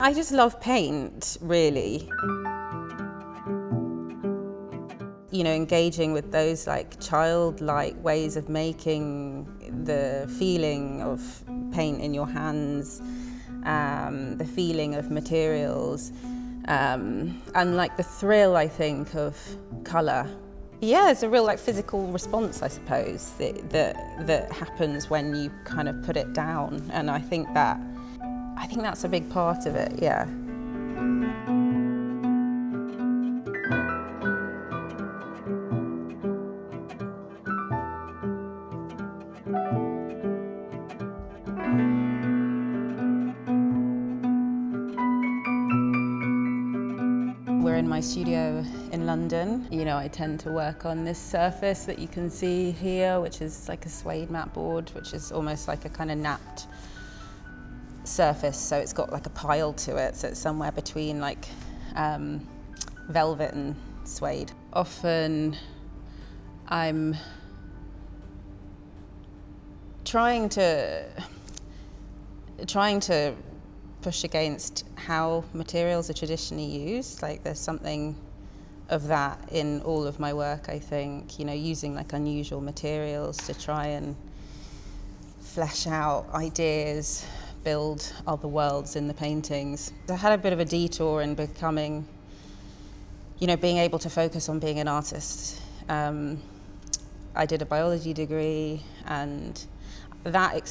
I just love paint, really. You know, engaging with those like childlike ways of making the feeling of paint in your hands, the feeling of materials, and like the thrill, I think, of colour. Yeah, it's a real like physical response, I suppose, that happens when you kind of put it down, and I think that's a big part of it, yeah. We're in my studio in London. You know, I tend to work on this surface that you can see here, which is like a suede mat board, which is almost like a kind of napped surface. So it's got like a pile to it. So it's somewhere between like velvet and suede. Often I'm trying to push against how materials are traditionally used. Like there's something of that in all of my work, I think, you know, using like unusual materials to try and flesh out ideas, build other worlds in the paintings. I had a bit of a detour in becoming, you know, being able to focus on being an artist. I did a biology degree, and that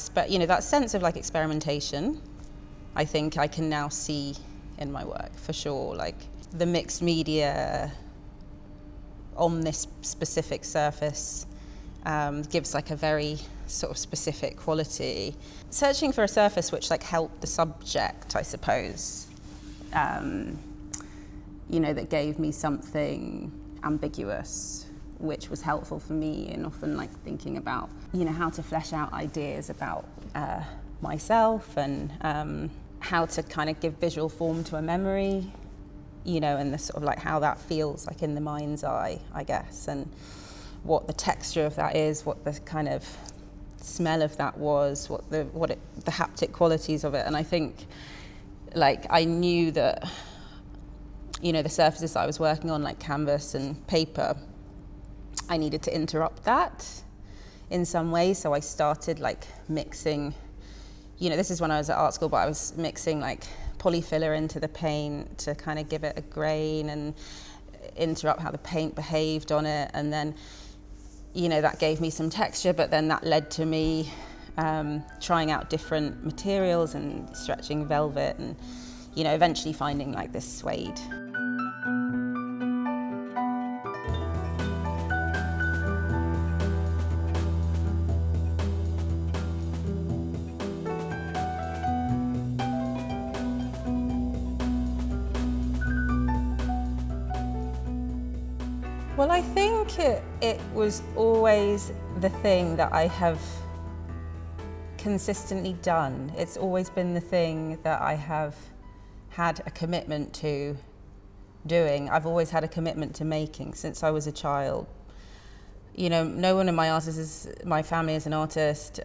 sense of like experimentation, I think I can now see in my work for sure. Like the mixed media on this specific surface gives like a very sort of specific quality. Searching for a surface which like helped the subject, I suppose, you know, that gave me something ambiguous, which was helpful for me in often like thinking about, you know, how to flesh out ideas about myself and how to kind of give visual form to a memory, you know, and the sort of like how that feels like in the mind's eye, I guess, and what the texture of that is, what the kind of smell of that was, what the haptic qualities of it. And I think like I knew that, you know, the surfaces that I was working on, like canvas and paper, I needed to interrupt that in some way. So I started like mixing, you know, this is when I was at art school, but I was mixing like polyfiller into the paint to kind of give it a grain and interrupt how the paint behaved on it. And then, you know, that gave me some texture, but then that led to me trying out different materials and stretching velvet and, you know, eventually finding like this suede. Well, I think it was always the thing that I have consistently done. It's always been the thing that I have had a commitment to doing. I've always had a commitment to making since I was a child. You know, no one in my family is an artist.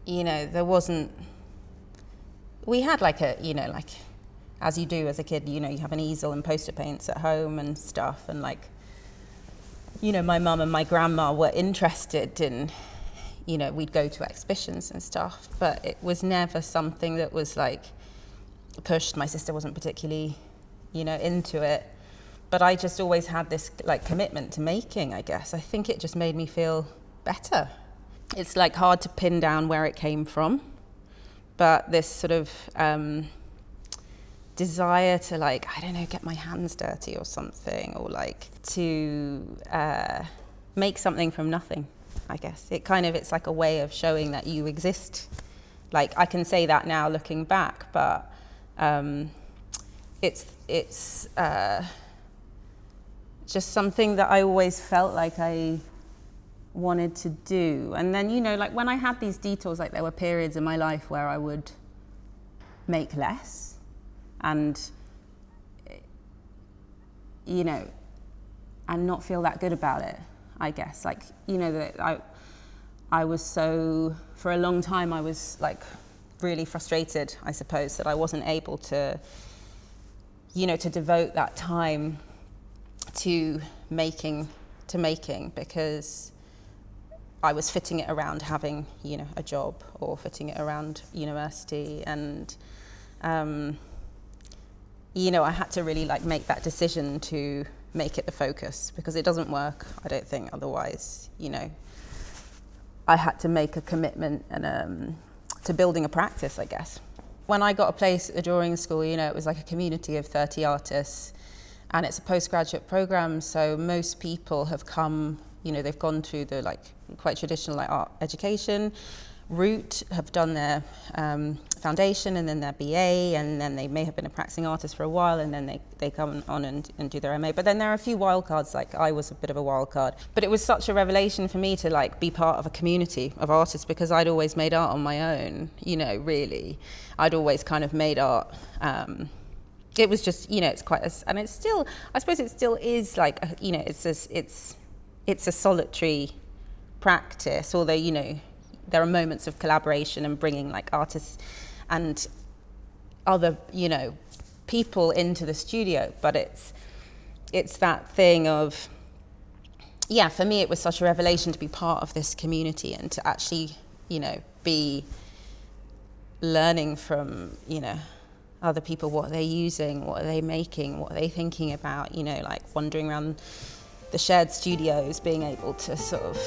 You know, we had like a, you know, like, as you do as a kid, you know, you have an easel and poster paints at home and stuff, and like, you know, my mum and my grandma were interested in, you know, we'd go to exhibitions and stuff, but it was never something that was like pushed. My sister wasn't particularly, you know, into it, but I just always had this like commitment to making, I guess. I think it just made me feel better. It's like hard to pin down where it came from, but this sort of desire to like, I don't know, get my hands dirty or something, or like to make something from nothing, I guess. It's like a way of showing that you exist. Like I can say that now looking back, but it's just something that I always felt like I wanted to do. And then, you know, like when I had these detours, like there were periods in my life where I would make less and, you know, and not feel that good about it, I guess. Like, you know, that I was so, for a long time I was like really frustrated, I suppose, that I wasn't able to, to devote that time to making, because I was fitting it around having, a job, or fitting it around university, and I had to really make that decision to make it the focus, because it doesn't work, I don't think, otherwise. I had to make a commitment and to building a practice, I guess. When I got a place at the drawing school, it was like a community of 30 artists, and it's a postgraduate program, so most people have come, they've gone through the quite traditional art education route, have done their foundation and then their BA, and then they may have been a practicing artist for a while, and then they come on and do their MA. But then there are a few wild cards, I was a bit of a wild card. But it was such a revelation for me to be part of a community of artists, because I'd always made art on my own, really. I'd always kind of made art. It was just, it's quite and it's still, I suppose it still is it's a solitary practice, although, there are moments of collaboration and bringing artists and other, people into the studio. But it's that thing of, for me, it was such a revelation to be part of this community and to actually, be learning from, other people, what they're using, what are they making, what are they thinking about, wandering around the shared studios, being able to sort of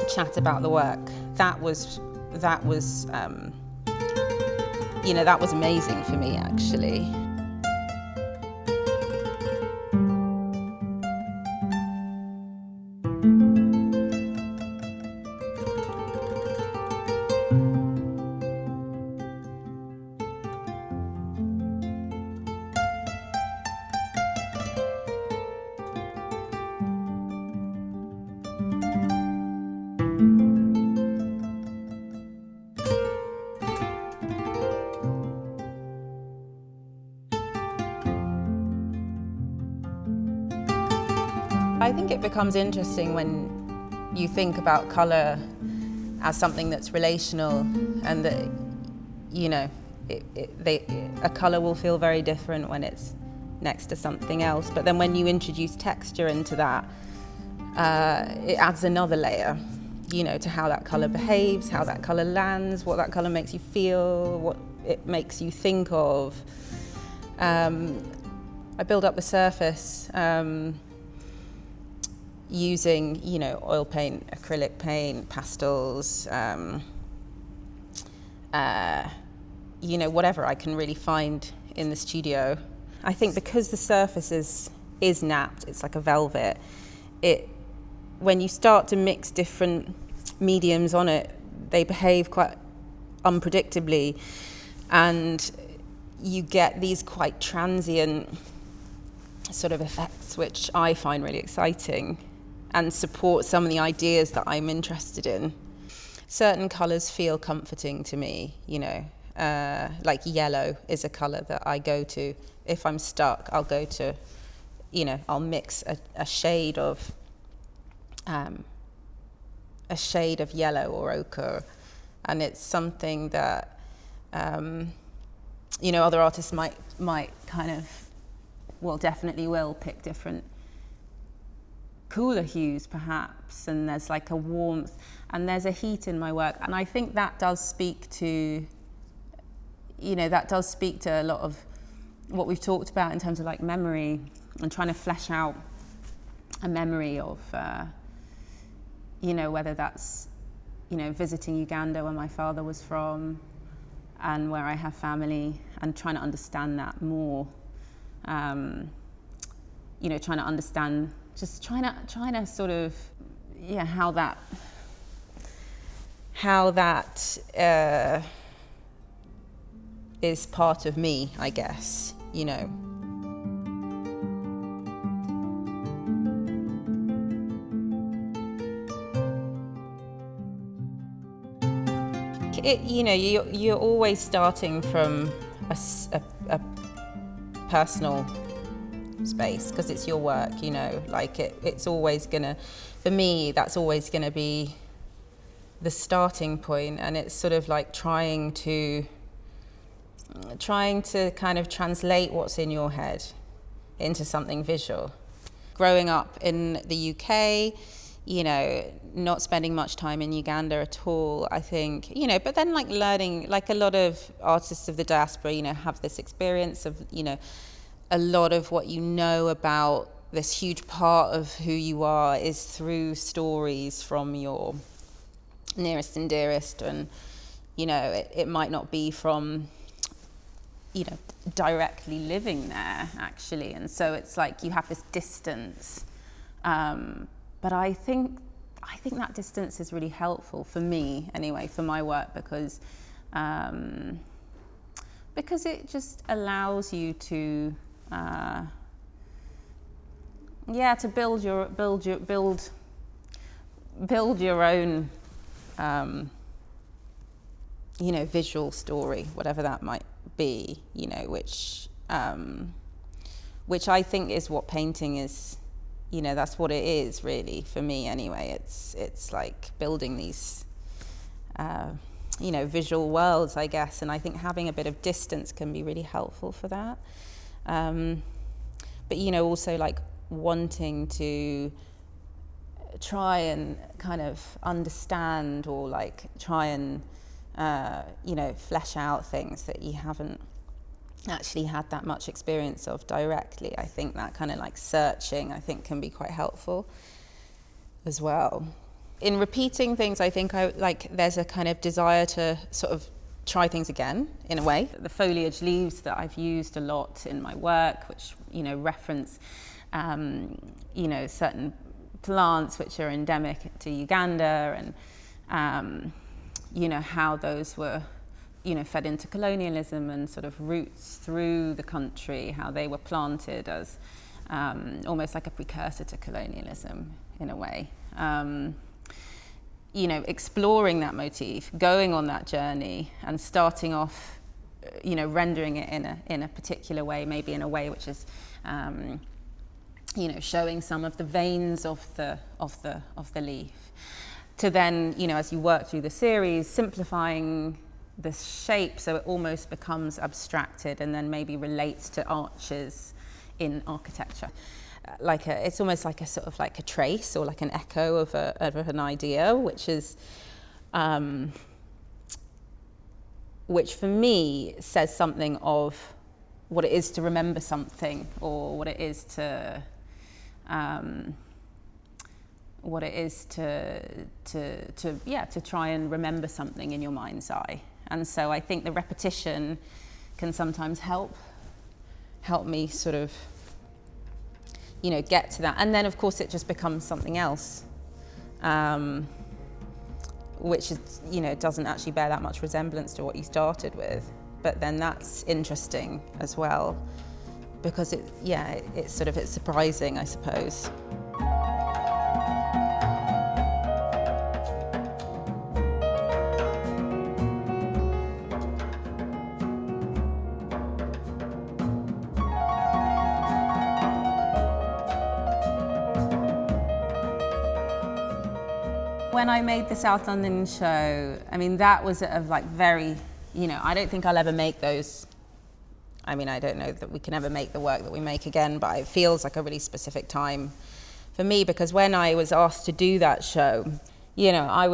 chat about the work. That was amazing for me, actually. I think it becomes interesting when you think about colour as something that's relational, and that, a colour will feel very different when it's next to something else. But then when you introduce texture into that, it adds another layer, to how that colour behaves, how that colour lands, what that colour makes you feel, what it makes you think of. I build up the surface using, oil paint, acrylic paint, pastels, whatever I can really find in the studio. I think because the surface is napped, it's like a velvet, when you start to mix different mediums on it, they behave quite unpredictably, and you get these quite transient sort of effects, which I find really exciting and support some of the ideas that I'm interested in. Certain colours feel comforting to me, like yellow is a colour that I go to. If I'm stuck, I'll go to, I'll mix a shade of yellow or ochre, and it's something that other artists might kind of, definitely will pick different cooler hues perhaps, and there's a warmth and there's a heat in my work, and I think that does speak to a lot of what we've talked about in terms of memory and trying to flesh out a memory of whether that's visiting Uganda, where my father was from and where I have family, and trying to understand that more. Trying to understand, just trying to sort of, how that is part of me, I guess, You're always starting from a personal space, because it's your work, it's always gonna, for me, that's always gonna be the starting point, and it's sort of like trying to kind of translate what's in your head into something visual. Growing up in the UK, you know, not spending much time in Uganda at all, I think, you know, but then like learning, like a lot of artists of the diaspora, you know, have this experience of, you know, a lot of what you know about this huge part of who you are is through stories from your nearest and dearest, and, you know, it might not be from, you know, directly living there actually, and so it's like you have this distance, but I think that distance is really helpful for me anyway, for my work, because it just allows you to to build your own you know, visual story, whatever that might be, you know, which I think is what painting is. You know, that's what it is really for me anyway. It's like building these you know, visual worlds, I guess, and I think having a bit of distance can be really helpful for that. But you know, also like wanting to try and kind of understand, or like try and you know, flesh out things that you haven't actually had that much experience of directly. I think that kind of like searching, I think, can be quite helpful as well. In repeating things, I think there's a kind of desire to sort of try things again, in a way. The foliage leaves that I've used a lot in my work, which, you know, reference you know, certain plants which are endemic to Uganda, and you know, how those were, you know, fed into colonialism and sort of roots through the country, how they were planted as almost like a precursor to colonialism in a way. You know, exploring that motif, going on that journey, and starting off, you know, rendering it in a particular way, maybe in a way which is, you know, showing some of the veins of the leaf, to then, you know, as you work through the series, simplifying the shape so it almost becomes abstracted and then maybe relates to arches in architecture. It's almost like a sort of like a trace or like an echo of an idea, which is, which for me says something of what it is to remember something, or what it is to try and remember something in your mind's eye. And so I think the repetition can sometimes help me sort of, you know, get to that. And then of course it just becomes something else, which is, you know, doesn't actually bear that much resemblance to what you started with. But then that's interesting as well, because it's surprising, I suppose. When I made the South London show, I mean, that was like very, you know, I don't think I'll ever make those. I mean, I don't know that we can ever make the work that we make again, but it feels like a really specific time for me, because when I was asked to do that show, you know, I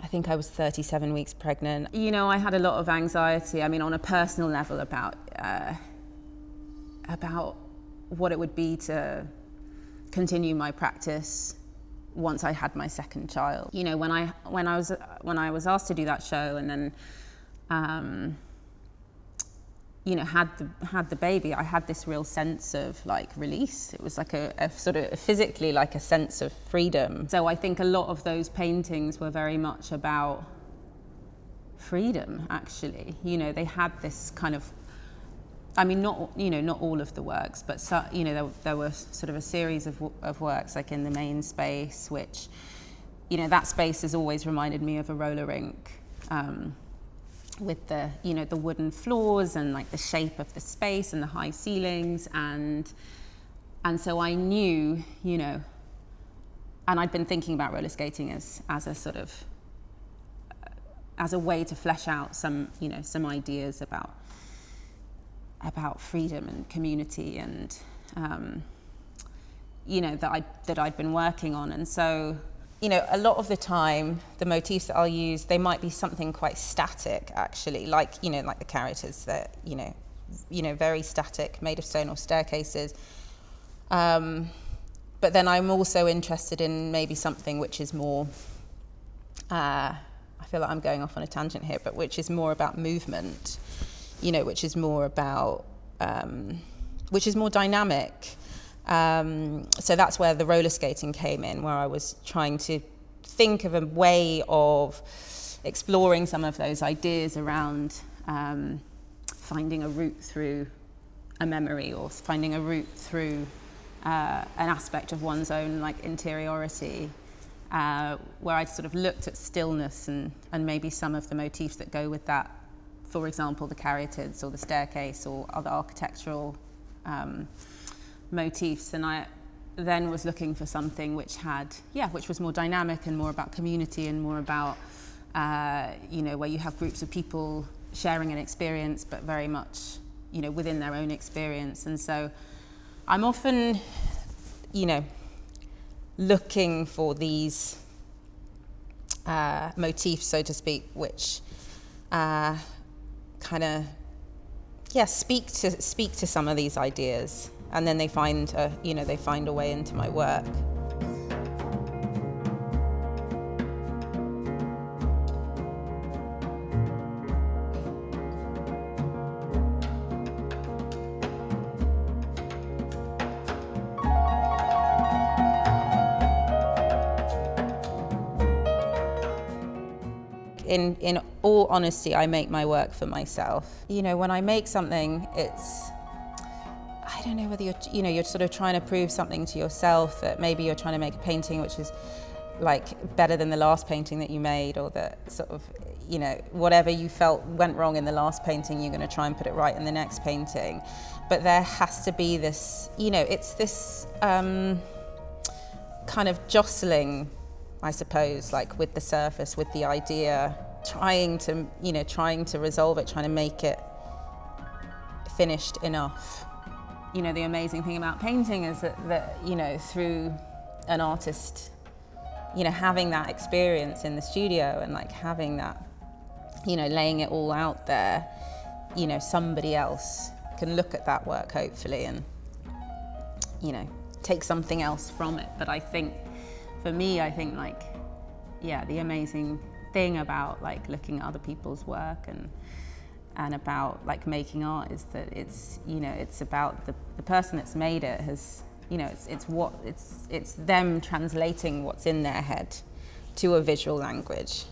think I was 37 weeks pregnant. You know, I had a lot of anxiety, I mean, on a personal level about what it would be to continue my practice once I had my second child. You know, when I was asked to do that show, and then you know, had the baby, I had this real sense of like release. It was like a sort of physically like a sense of freedom. So I think a lot of those paintings were very much about freedom, actually. You know, they had this kind of, I mean, not all of the works, but so, you know, there were sort of a series of works like in the main space, which, you know, that space has always reminded me of a roller rink, with the, you know, the wooden floors and like the shape of the space and the high ceilings, and so I knew, you know, and I'd been thinking about roller skating as a sort of as a way to flesh out some, some ideas about freedom and community and, that I'd been working on. And so, a lot of the time, the motifs that I'll use, they might be something quite static, actually, like the characters that, very static, made of stone or staircases. But then I'm also interested in maybe something which is more, I feel like I'm going off on a tangent here, but which is more about movement, which is more about, which is more dynamic. So that's where the roller skating came in, where I was trying to think of a way of exploring some of those ideas around finding a route through a memory, or finding a route through an aspect of one's own interiority, where I sort of looked at stillness and maybe some of the motifs that go with that. For example, the caryatids or the staircase or other architectural motifs. And I then was looking for something which was more dynamic and more about community and more about, where you have groups of people sharing an experience, but very much, within their own experience. And so I'm often, looking for these motifs, so to speak, which speak to some of these ideas, and then they find a way into my work. In all honesty, I make my work for myself. When I make something, I don't know whether you're sort of trying to prove something to yourself, that maybe you're trying to make a painting which is better than the last painting that you made, or that sort of, whatever you felt went wrong in the last painting, you're going to try and put it right in the next painting. But there has to be this, it's this kind of jostling, I suppose, with the surface, with the idea, trying to resolve it, trying to make it finished enough. The amazing thing about painting is that through an artist, having that experience in the studio and having that, laying it all out there, somebody else can look at that work, hopefully, and, take something else from it. But I think, for me, the amazing thing about looking at other people's work and about making art is that it's about the person that's made it has, it's them translating what's in their head to a visual language.